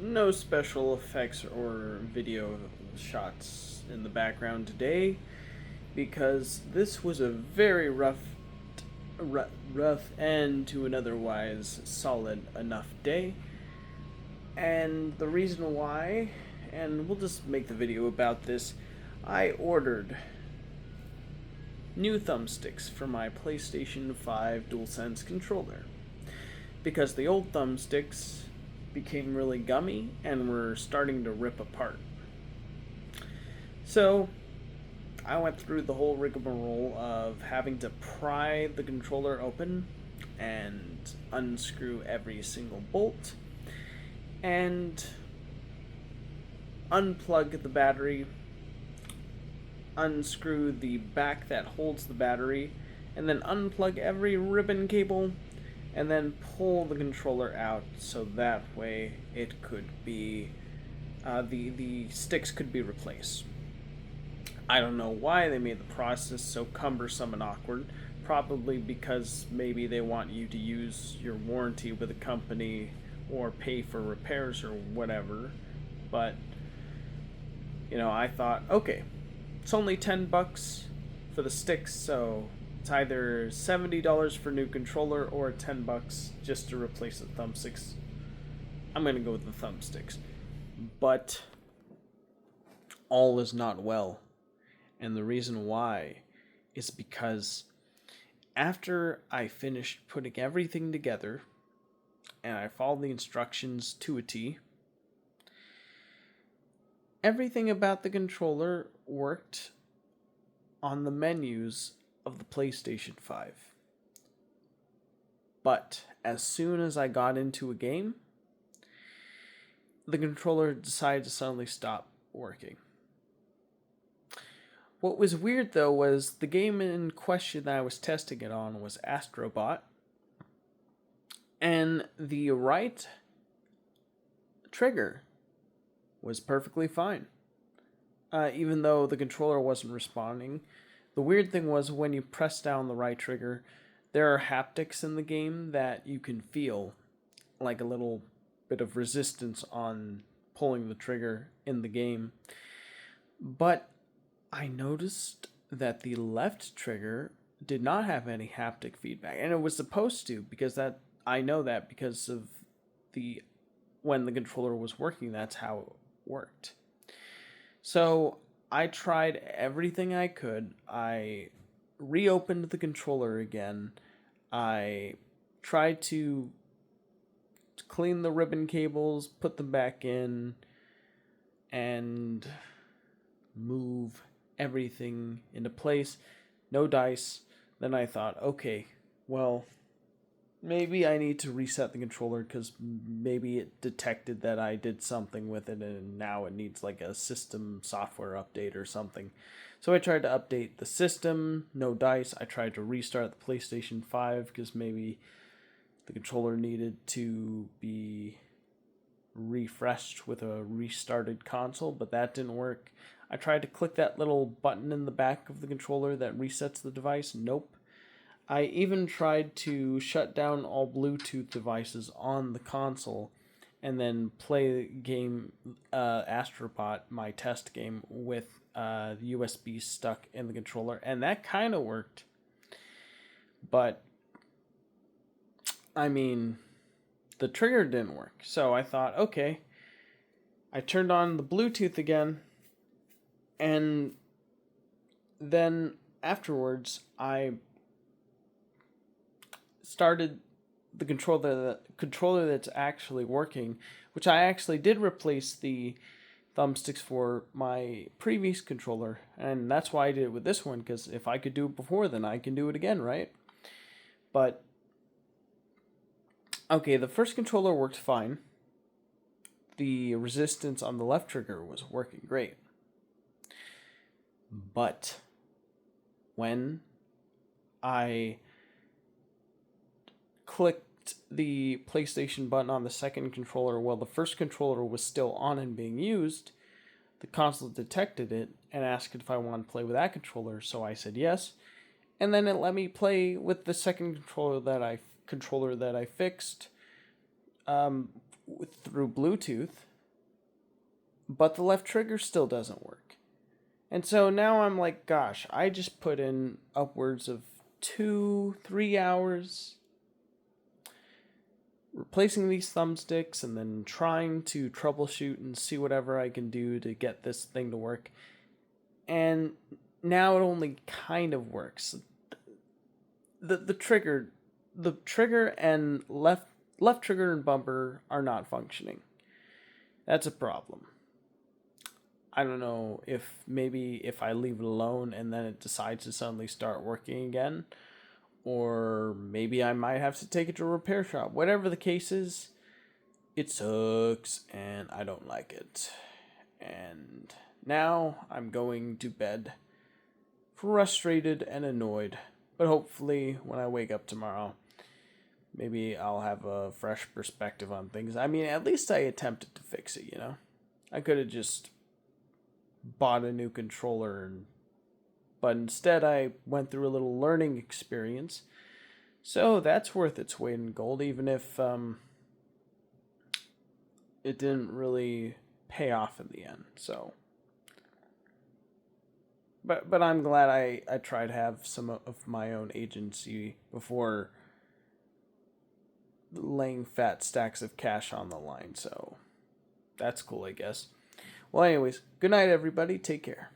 no special effects or video shots in the background today because this was a very rough end to an otherwise solid enough day. And the reason why, and we'll just make the video about this, I ordered new thumbsticks for my PlayStation 5 DualSense controller because the old thumbsticks became really gummy and were starting to rip apart. So I went through the whole rigmarole of having to pry the controller open and unscrew every single bolt and unplug the battery, unscrew the back that holds the battery, and then unplug every ribbon cable and then pull the controller out so that way it could be the sticks could be replaced. I don't know why they made the process so cumbersome and awkward. Probably because maybe they want you to use your warranty with a company or pay for repairs or whatever. But I thought, okay, it's only $10 for the sticks, so it's either $70 for a new controller or $10 just to replace the thumbsticks. I'm gonna go with the thumbsticks. But all is not well. And the reason why is because after I finished putting everything together and I followed the instructions to a T, everything about the controller worked on the menus of the PlayStation 5. But as soon as I got into a game, the controller decided to suddenly stop working. What was weird though was the game in question that I was testing it on was Astrobot, and the right trigger was perfectly fine. Even though the controller wasn't responding. The weird thing was when you press down the right trigger, there are haptics in the game that you can feel, like a little bit of resistance on pulling the trigger in the game. But I noticed that the left trigger did not have any haptic feedback, and it was supposed to, because I know that because of when the controller was working, that's how it worked. So I tried everything I could. I reopened the controller again. I tried to clean the ribbon cables, put them back in, and move everything into place. No dice. Then I thought, okay, well, maybe I need to reset the controller because maybe it detected that I did something with it and now it needs like a system software update or something. So I tried to update the system, no dice. I tried to restart the PlayStation 5 because maybe the controller needed to be refreshed with a restarted console, but that didn't work. I tried to click that little button in the back of the controller that resets the device. Nope. I even tried to shut down all Bluetooth devices on the console and then play the game Astrobot, my test game, with the USB stuck in the controller, and that kind of worked. But, I mean, the trigger didn't work. So I thought, okay. I turned on the Bluetooth again, and then afterwards I started the controller that's actually working, which I actually did replace the thumbsticks for my previous controller, and that's why I did it with this one, because if I could do it before, then I can do it again, right? But okay, the first controller worked fine. The resistance on the left trigger was working great. But when I clicked the PlayStation button on the second controller while the first controller was still on and being used, the console detected it and asked if I wanted to play with that controller, so I said yes. And then it let me play with the second controller that I fixed through Bluetooth, but the left trigger still doesn't work. And so now I'm like, gosh, I just put in upwards of 2-3 hours replacing these thumbsticks and then trying to troubleshoot and see whatever I can do to get this thing to work. And now it only kind of works. The trigger and left trigger and bumper are not functioning. That's a problem. I don't know if maybe if I leave it alone and then it decides to suddenly start working again, or maybe I might have to take it to a repair shop. Whatever the case is, it sucks and I don't like it. And now I'm going to bed frustrated and annoyed. But hopefully when I wake up tomorrow, maybe I'll have a fresh perspective on things. I mean, at least I attempted to fix it, you know? I could have just bought a new controller, but instead I went through a little learning experience. So that's worth its weight in gold, even if it didn't really pay off in the end. So, but I'm glad I tried to have some of my own agency before laying fat stacks of cash on the line. So that's cool, I guess. Well, anyways, good night, everybody. Take care.